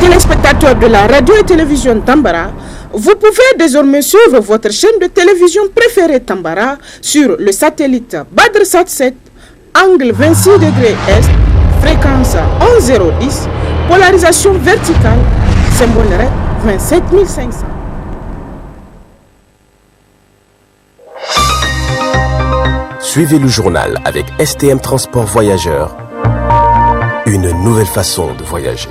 Téléspectateurs de la radio et télévision Tambara, vous pouvez désormais suivre votre chaîne de télévision préférée Tambara sur le satellite Badrsat 7, angle 26 degrés Est, fréquence 11010, polarisation verticale, symbole RED 27500. Suivez le journal avec STM Transport Voyageurs, une nouvelle façon de voyager.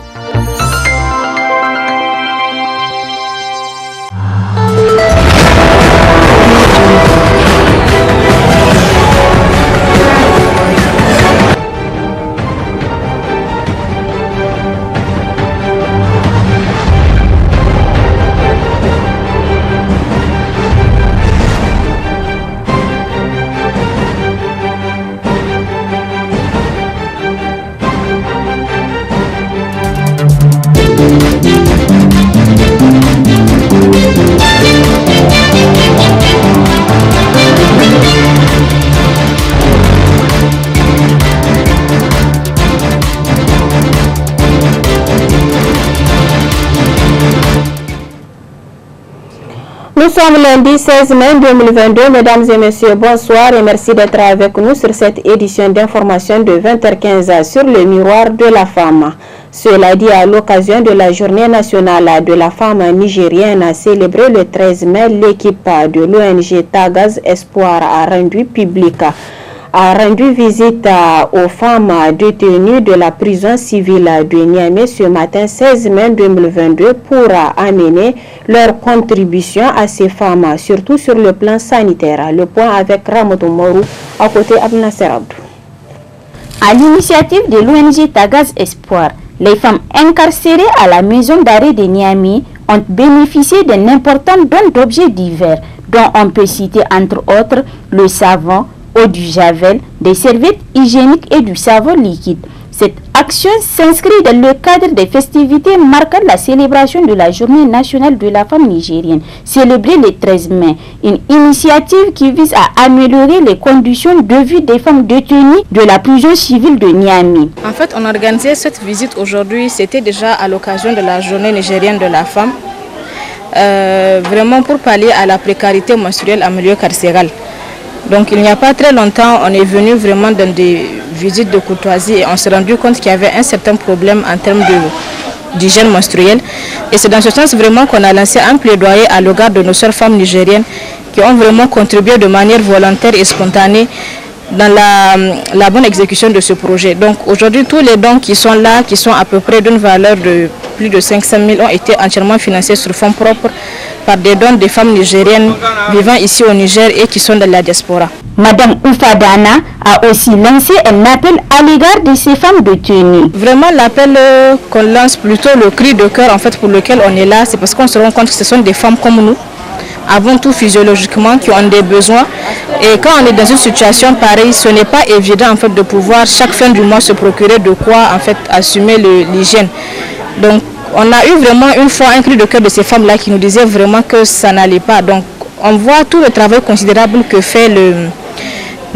Nous sommes lundi 16 mai 2022. Mesdames et messieurs, bonsoir et merci d'être avec nous sur cette édition d'information de 20h15 sur le miroir de la femme. Cela dit, à l'occasion de la journée nationale de la femme nigérienne célébrée le 13 mai, l'équipe de l'ONG Tagaz Espoir a rendu visite aux femmes détenues de la prison civile de Niamey ce matin 16 mai 2022 pour amener leur contribution à ces femmes, surtout sur le plan sanitaire. Le point avec Ramadou Morou à côté Abnasser Abdou. À l'initiative de l'ONG Tagaz Espoir, les femmes incarcérées à la maison d'arrêt de Niamey ont bénéficié d'un important don d'objets divers, dont on peut citer entre autres le savon, eau du javel, des serviettes hygiéniques et du savon liquide. Cette action s'inscrit dans le cadre des festivités marquant la célébration de la Journée nationale de la femme nigérienne, célébrée le 13 mai. Une initiative qui vise à améliorer les conditions de vie des femmes détenues de la prison civile de Niamey. En fait, on a organisé cette visite aujourd'hui, c'était déjà à l'occasion de la Journée nigérienne de la femme, vraiment pour pallier à la précarité menstruelle en milieu carcéral. Donc il n'y a pas très longtemps, on est venu vraiment dans des visites de courtoisie et on s'est rendu compte qu'il y avait un certain problème en termes d'hygiène menstruelle. Et c'est dans ce sens vraiment qu'on a lancé un plaidoyer à l'égard de nos sœurs femmes nigériennes qui ont vraiment contribué de manière volontaire et spontanée dans la bonne exécution de ce projet. Donc aujourd'hui, tous les dons qui sont là, qui sont à peu près d'une valeur de plus de 500 000, ont été entièrement financés sur fonds propres par des dons des femmes nigériennes vivant ici au Niger et qui sont dans la diaspora. Madame Oufadana a aussi lancé un appel à l'égard de ces femmes détenues. Vraiment l'appel qu'on lance, plutôt le cri de cœur en fait pour lequel on est là, c'est parce qu'on se rend compte que ce sont des femmes comme nous, avant tout physiologiquement, qui ont des besoins. Et quand on est dans une situation pareille, ce n'est pas évident en fait de pouvoir chaque fin du mois se procurer de quoi en fait assumer l'hygiène. Donc on a eu vraiment une fois un cri de cœur de ces femmes-là qui nous disaient vraiment que ça n'allait pas. Donc on voit tout le travail considérable que fait le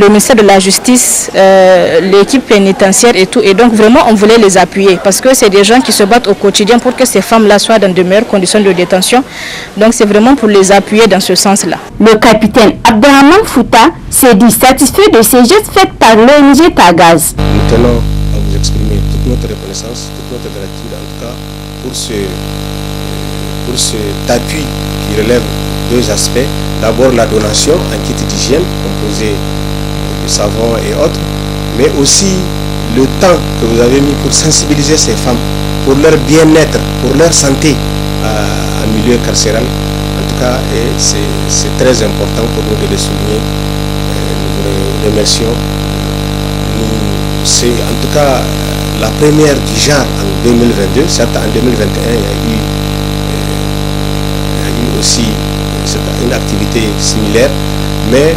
ministère de la Justice, l'équipe pénitentiaire et tout. Et donc vraiment on voulait les appuyer parce que c'est des gens qui se battent au quotidien pour que ces femmes-là soient dans de meilleures conditions de détention. Donc c'est vraiment pour les appuyer dans ce sens-là. Le capitaine Abdelrahman Fouta s'est dit satisfait de ces gestes faits par l'ONG Tagaz. Nous tenons à vous exprimer toute notre reconnaissance, toute notre gratitude en tout cas pour cet appui qui relève deux aspects. D'abord la donation en kit d'hygiène composé de savon et autres, mais aussi le temps que vous avez mis pour sensibiliser ces femmes, pour leur bien-être, pour leur santé en milieu carcéral. En tout cas, c'est très important pour nous de le souligner. Nous vous remercions. C'est en tout cas la première du genre en 2022. Certes, en 2021, il y a eu aussi une activité similaire, mais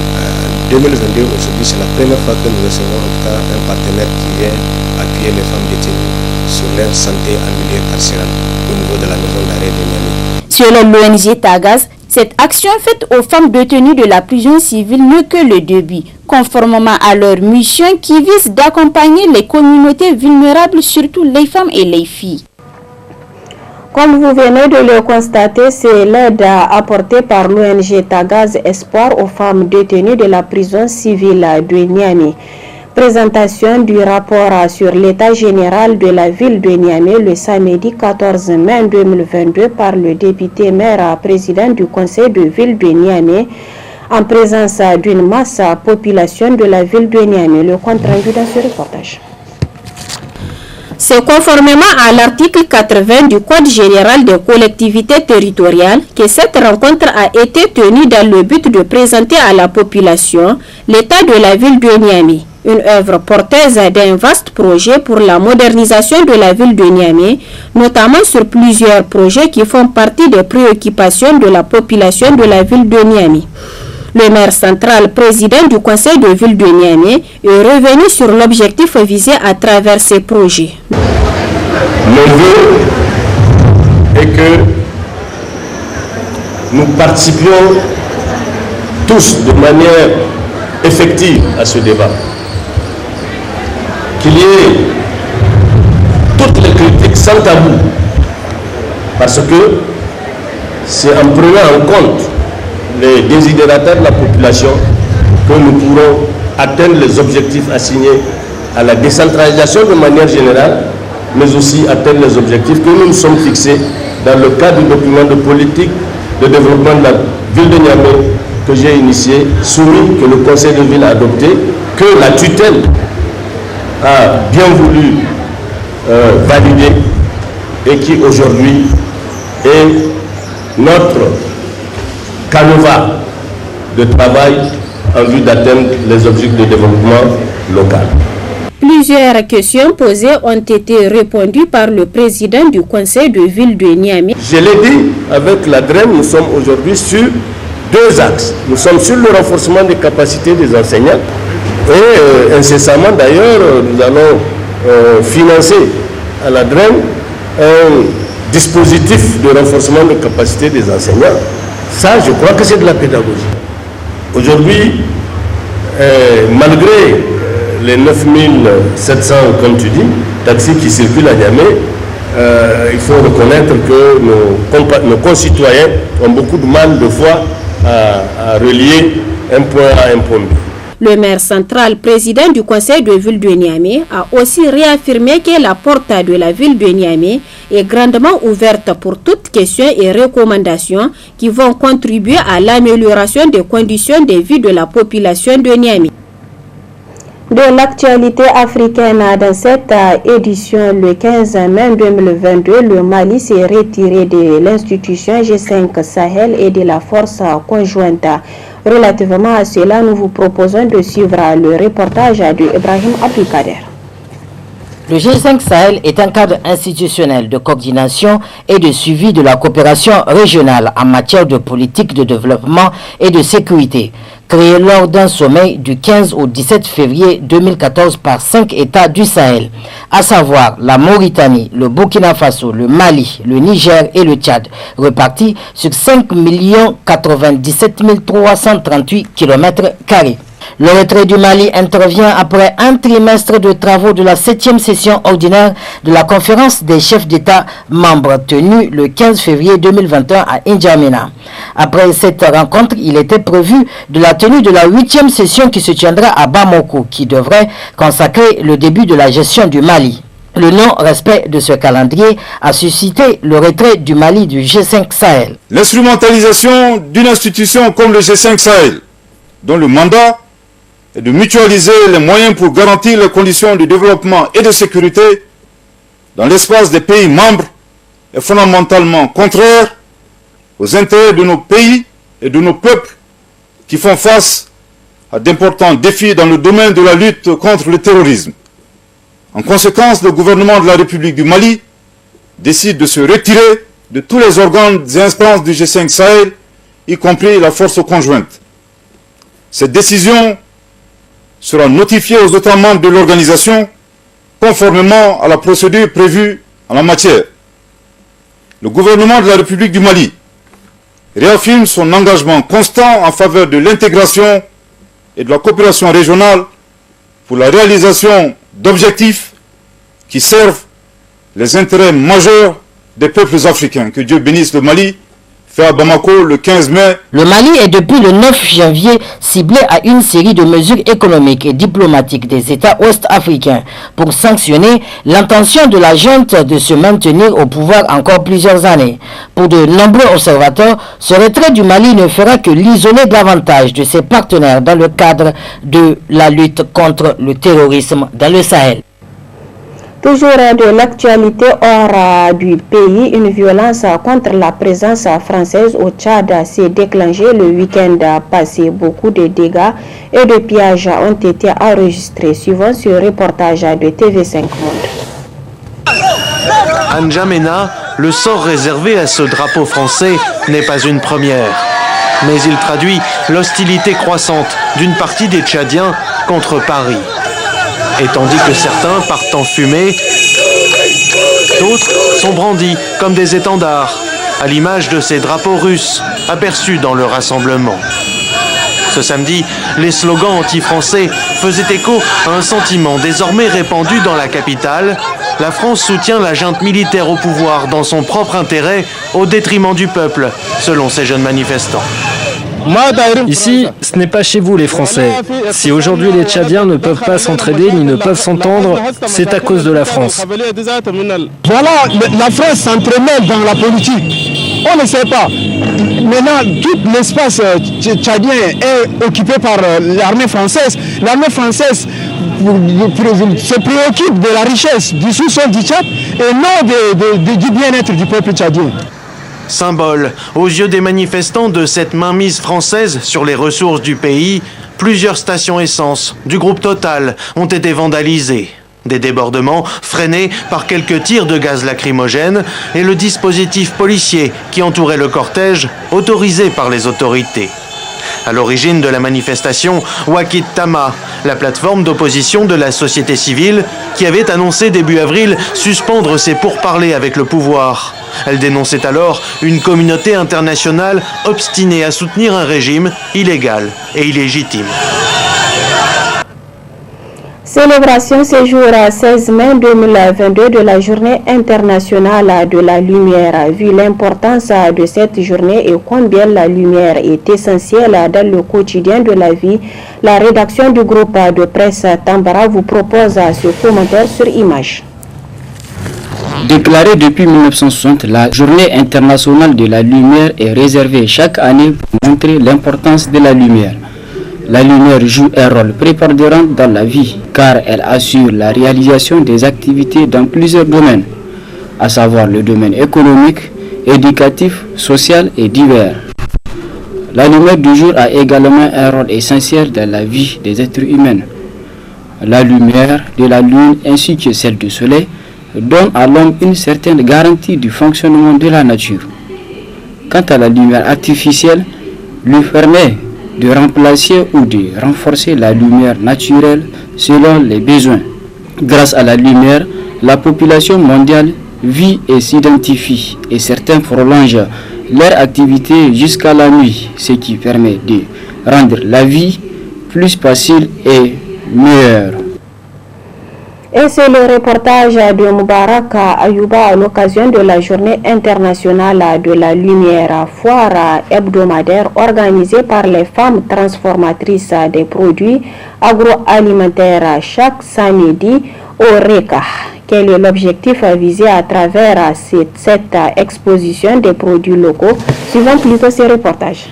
en 2022, aujourd'hui, c'est la première fois que nous recevons en tout cas un partenaire qui vient appuyer les femmes détenues sur leur santé en milieu carcéral au niveau de la maison d'arrêt de Niamey. Selon l'ONG Tagaz, cette action faite aux femmes détenues de la prison civile n'est que le début, conformément à leur mission qui vise d'accompagner les communautés vulnérables, surtout les femmes et les filles. Comme vous venez de le constater, c'est l'aide apportée par l'ONG Tagaz Espoir aux femmes détenues de la prison civile de Niamey. Présentation du rapport sur l'état général de la ville de Niamey le samedi 14 mai 2022 par le député maire président du conseil de ville de Niamey en présence d'une masse population de la ville de Niamey. Le compte rendu dans ce reportage. C'est conformément à l'article 80 du Code général des collectivités territoriales que cette rencontre a été tenue dans le but de présenter à la population l'état de la ville de Niamey, une œuvre porteuse d'un vaste projet pour la modernisation de la ville de Niamey, notamment sur plusieurs projets qui font partie des préoccupations de la population de la ville de Niamey. Le maire central, président du conseil de ville de Niamey, est revenu sur l'objectif visé à travers ces projets. Le vœu est que nous participions tous de manière effective à ce débat. Qu'il y ait toutes les critiques sans tabou, parce que c'est en prenant en compte les désidérateurs de la population que nous pourrons atteindre les objectifs assignés à la décentralisation de manière générale, mais aussi atteindre les objectifs que nous nous sommes fixés dans le cadre du document de politique de développement de la ville de Niamey que j'ai initié, soumis, que le conseil de ville a adopté, que la tutelle a bien voulu valider et qui aujourd'hui est notre canevas de travail en vue d'atteindre les objectifs de développement local. Plusieurs questions posées ont été répondues par le président du conseil de ville de Niamey. Je l'ai dit, avec la DREM, nous sommes aujourd'hui sur deux axes. Nous sommes sur le renforcement des capacités des enseignants et incessamment d'ailleurs, nous allons financer à la DREM un dispositif de renforcement des capacités des enseignants. Ça, je crois que c'est de la pédagogie. Aujourd'hui, malgré les 9700, comme tu dis, taxis qui circulent à Niamey, il faut reconnaître que nos concitoyens ont beaucoup de mal de fois à relier un point A à un point B. Le maire central, président du conseil de ville de Niamey, a aussi réaffirmé que la porte de la ville de Niamey est grandement ouverte pour toutes questions et recommandations qui vont contribuer à l'amélioration des conditions de vie de la population de Niamey. De l'actualité africaine, dans cette édition, le 15 mai 2022, le Mali s'est retiré de l'institution G5 Sahel et de la force conjointe. Relativement à cela, nous vous proposons de suivre le reportage de Ibrahim Abdelkader. Le G5 Sahel est un cadre institutionnel de coordination et de suivi de la coopération régionale en matière de politique de développement et de sécurité, créé lors d'un sommet du 15 au 17 février 2014 par 5 États du Sahel, à savoir la Mauritanie, le Burkina Faso, le Mali, le Niger et le Tchad, repartis sur 5 097 338 km². Le retrait du Mali intervient après un trimestre de travaux de la 7e session ordinaire de la conférence des chefs d'État membres tenue le 15 février 2021 à N'Djamena. Après cette rencontre, il était prévu de la tenue de la 8e session qui se tiendra à Bamako, qui devrait consacrer le début de la gestion du Mali. Le non-respect de ce calendrier a suscité le retrait du Mali du G5 Sahel. L'instrumentalisation d'une institution comme le G5 Sahel, dont le mandat et de mutualiser les moyens pour garantir les conditions de développement et de sécurité dans l'espace des pays membres est fondamentalement contraire aux intérêts de nos pays et de nos peuples qui font face à d'importants défis dans le domaine de la lutte contre le terrorisme. En conséquence, le gouvernement de la République du Mali décide de se retirer de tous les organes et instances du G5 Sahel, y compris la force conjointe. Cette décision sera notifié aux États membres de l'organisation conformément à la procédure prévue en la matière. Le gouvernement de la République du Mali réaffirme son engagement constant en faveur de l'intégration et de la coopération régionale pour la réalisation d'objectifs qui servent les intérêts majeurs des peuples africains. Que Dieu bénisse le Mali, fait à Bamako le 15 mai. Le Mali est depuis le 9 janvier ciblé à une série de mesures économiques et diplomatiques des États ouest-africains pour sanctionner l'intention de la junte de se maintenir au pouvoir encore plusieurs années. Pour de nombreux observateurs, ce retrait du Mali ne fera que l'isoler davantage de ses partenaires dans le cadre de la lutte contre le terrorisme dans le Sahel. Toujours de l'actualité hors du pays, une violence contre la présence française au Tchad s'est déclenchée le week-end passé. Beaucoup de dégâts et de pillages ont été enregistrés, suivant ce reportage de TV5 Monde. À N'Djamena, le sort réservé à ce drapeau français n'est pas une première. Mais il traduit l'hostilité croissante d'une partie des Tchadiens contre Paris. Et tandis que certains partent en fumée, d'autres sont brandis comme des étendards, à l'image de ces drapeaux russes aperçus dans le rassemblement. Ce samedi, les slogans anti-français faisaient écho à un sentiment désormais répandu dans la capitale. La France soutient la junte militaire au pouvoir dans son propre intérêt, au détriment du peuple, selon ces jeunes manifestants. Ici, ce n'est pas chez vous les Français. Si aujourd'hui les Tchadiens ne peuvent pas s'entraider ni ne peuvent s'entendre, c'est à cause de la France. Voilà, la France s'entremêle dans la politique. On ne sait pas. Maintenant, tout l'espace tchadien est occupé par l'armée française. L'armée française se préoccupe de la richesse du sous-sol du Tchad et non du bien-être du peuple tchadien. Symbole, aux yeux des manifestants de cette mainmise française sur les ressources du pays, plusieurs stations essence du groupe Total ont été vandalisées. Des débordements freinés par quelques tirs de gaz lacrymogène et le dispositif policier qui entourait le cortège, autorisé par les autorités. À l'origine de la manifestation, Wakit Tama, la plateforme d'opposition de la société civile, qui avait annoncé début avril suspendre ses pourparlers avec le pouvoir. Elle dénonçait alors une communauté internationale obstinée à soutenir un régime illégal et illégitime. Célébration ce jour 16 mai 2022 de la Journée internationale de la lumière. Vu l'importance de cette journée et combien la lumière est essentielle dans le quotidien de la vie, la rédaction du groupe de presse Tambara vous propose ce commentaire sur image. Déclarée depuis 1960, la Journée internationale de la lumière est réservée chaque année pour montrer l'importance de la lumière. La lumière joue un rôle prépondérant dans la vie car elle assure la réalisation des activités dans plusieurs domaines, à savoir le domaine économique, éducatif, social et divers. La lumière du jour a également un rôle essentiel dans la vie des êtres humains. La lumière de la lune ainsi que celle du soleil donne à l'homme une certaine garantie du fonctionnement de la nature. Quant à la lumière artificielle, lui permet de remplacer ou de renforcer la lumière naturelle selon les besoins. Grâce à la lumière, la population mondiale vit et s'identifie et certains prolongent leur activité jusqu'à la nuit, ce qui permet de rendre la vie plus facile et meilleure. Et c'est le reportage de Moubarak Ayouba à l'occasion de la Journée internationale de la lumière, foire hebdomadaire organisée par les femmes transformatrices des produits agroalimentaires chaque samedi au RECA. Quel est l'objectif visé à travers cette exposition des produits locaux? Suivons plutôt ce reportage.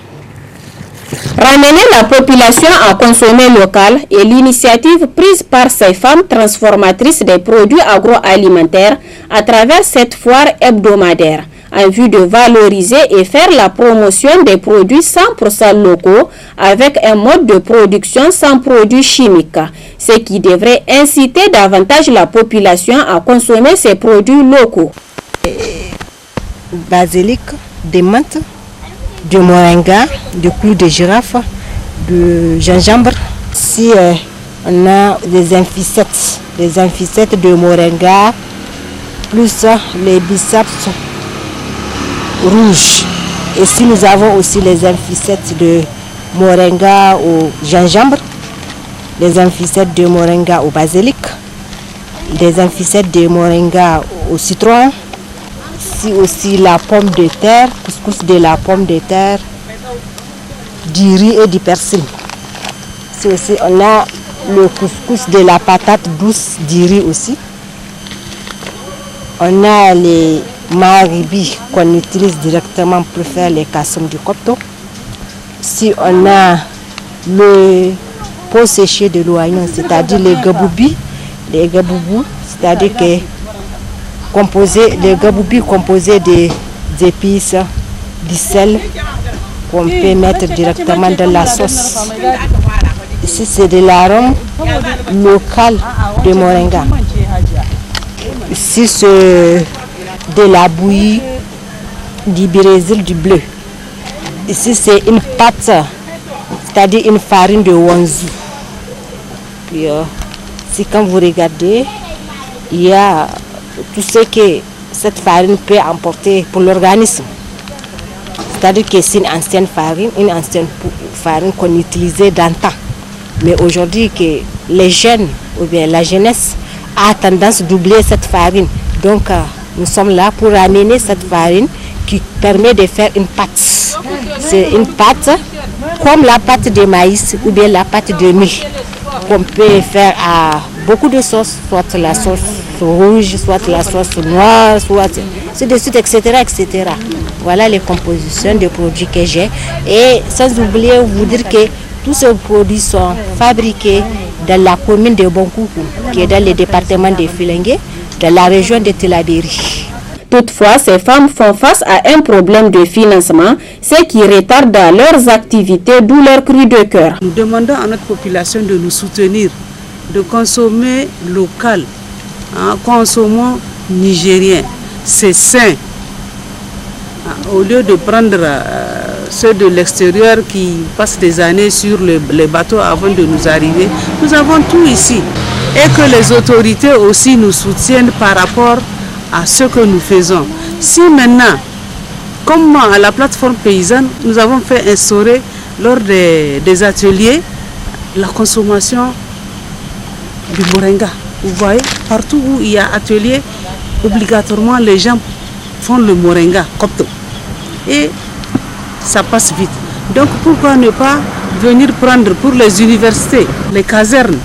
Ramener la population à consommer local est l'initiative prise par ces femmes transformatrices des produits agroalimentaires à travers cette foire hebdomadaire, en vue de valoriser et faire la promotion des produits 100% locaux avec un mode de production sans produits chimiques, ce qui devrait inciter davantage la population à consommer ces produits locaux. Basilic, des menthes, de moringa, de clous de girafe, de gingembre. Si on a des inficettes de moringa, plus les biceps rouges. Et si nous avons aussi les inficettes de moringa au gingembre, les inficettes de moringa au basilic, des inficettes de moringa au citron. Ici aussi la pomme de terre, couscous de la pomme de terre, du riz et du persil. Ici aussi on a le couscous de la patate douce, du riz aussi. On a les maribis qu'on utilise directement pour faire les kassoum du Copto. Ici on a le pot séché de l'oignon, c'est-à-dire les gaboubis, c'est-à-dire que les gaboubis composés d'épices, du sel qu'on peut mettre directement dans la sauce. Ici c'est de l'arôme local de moringa. Ici c'est de la bouillie, du brésil, du bleu. Ici c'est une pâte, c'est-à-dire une farine de wanzu. Puis, si quand vous regardez, il y a tout ce que cette farine peut apporter pour l'organisme. C'est-à-dire que c'est une ancienne farine qu'on utilisait d'antan. Mais aujourd'hui, que les jeunes ou bien la jeunesse a tendance d'oublier cette farine. Donc, nous sommes là pour amener cette farine qui permet de faire une pâte. C'est une pâte comme la pâte de maïs ou bien la pâte de mil qu'on peut faire à beaucoup de sauces, soit la sauce rouge, soit la sauce noire, soit c'est de suite, etc., etc. Voilà les compositions de produits que j'ai. Et sans oublier vous dire que tous ces produits sont fabriqués dans la commune de Bonkoukou, qui est dans le département de Filengue, dans la région de Tillabéri. Toutefois, ces femmes font face à un problème de financement, ce qui retarde leurs activités, d'où leur cri de cœur. Nous demandons à notre population de nous soutenir, de consommer local, consommons nigérien, c'est sain. Au lieu de prendre ceux de l'extérieur qui passent des années sur les bateaux avant de nous arriver, nous avons tout ici. Et que les autorités aussi nous soutiennent par rapport à ce que nous faisons. Si maintenant, comme à la plateforme paysanne, nous avons fait instaurer lors des ateliers la consommation du moringa. Vous voyez, partout où il y a atelier, obligatoirement les gens font le moringa copto. Et ça passe vite. Donc pourquoi ne pas venir prendre pour les universités, les casernes,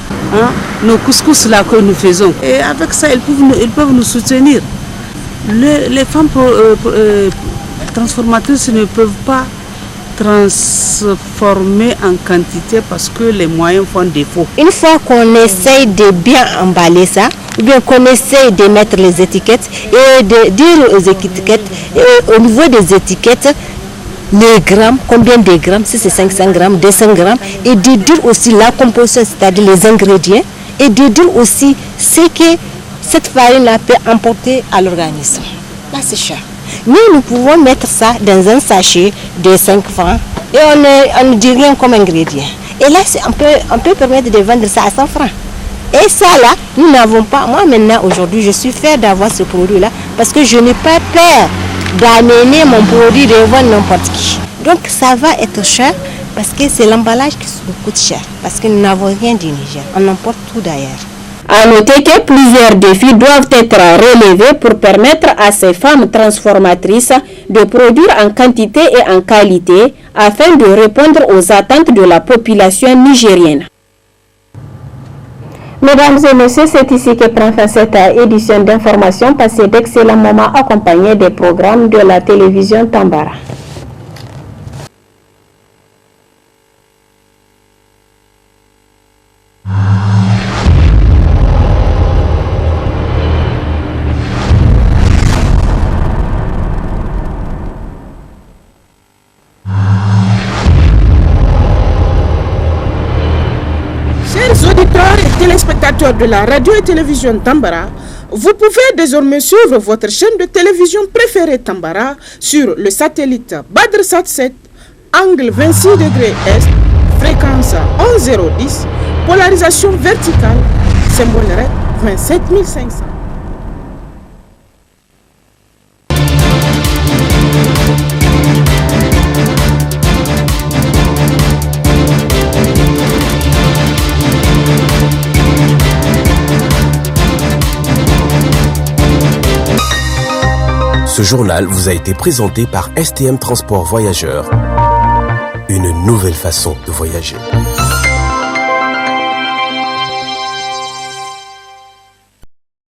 nos couscous là que nous faisons. Et avec ça, ils peuvent nous soutenir. Les femmes transformatrices ne peuvent pas transformer en quantité parce que les moyens font défaut. Une fois qu'on essaye de bien emballer ça, ou bien qu'on essaye de mettre les étiquettes et de dire aux étiquettes, au niveau des étiquettes, les grammes, combien de grammes, si c'est 500 grammes, 200 grammes, et de dire aussi la composition, c'est-à-dire les ingrédients, et de dire aussi ce que cette farine-là peut emporter à l'organisme. Là, c'est cher. Mais nous pouvons mettre ça dans un sachet de 5 francs et on ne dit rien comme ingrédient. Et là, on peut permettre de vendre ça à 100 francs. Et ça, là, nous n'avons pas. Moi, maintenant, aujourd'hui, je suis fière d'avoir ce produit-là parce que je n'ai pas peur d'amener mon produit de vendre n'importe qui. Donc, ça va être cher parce que c'est l'emballage qui nous coûte cher. Parce que nous n'avons rien du Niger. On emporte tout d'ailleurs. À noter que plusieurs défis doivent être relevés pour permettre à ces femmes transformatrices de produire en quantité et en qualité afin de répondre aux attentes de la population nigérienne. Mesdames et messieurs, c'est ici que prend fin cette édition d'information. Passez d'excellents moments accompagnés des programmes de la télévision Tambara. Téléspectateurs de la radio et télévision Tambara, vous pouvez désormais suivre votre chaîne de télévision préférée Tambara sur le satellite BadrSat 7, angle 26 degrés Est, fréquence 11010, polarisation verticale, symbole RED 27500. Ce journal vous a été présenté par STM Transport Voyageurs. Une nouvelle façon de voyager.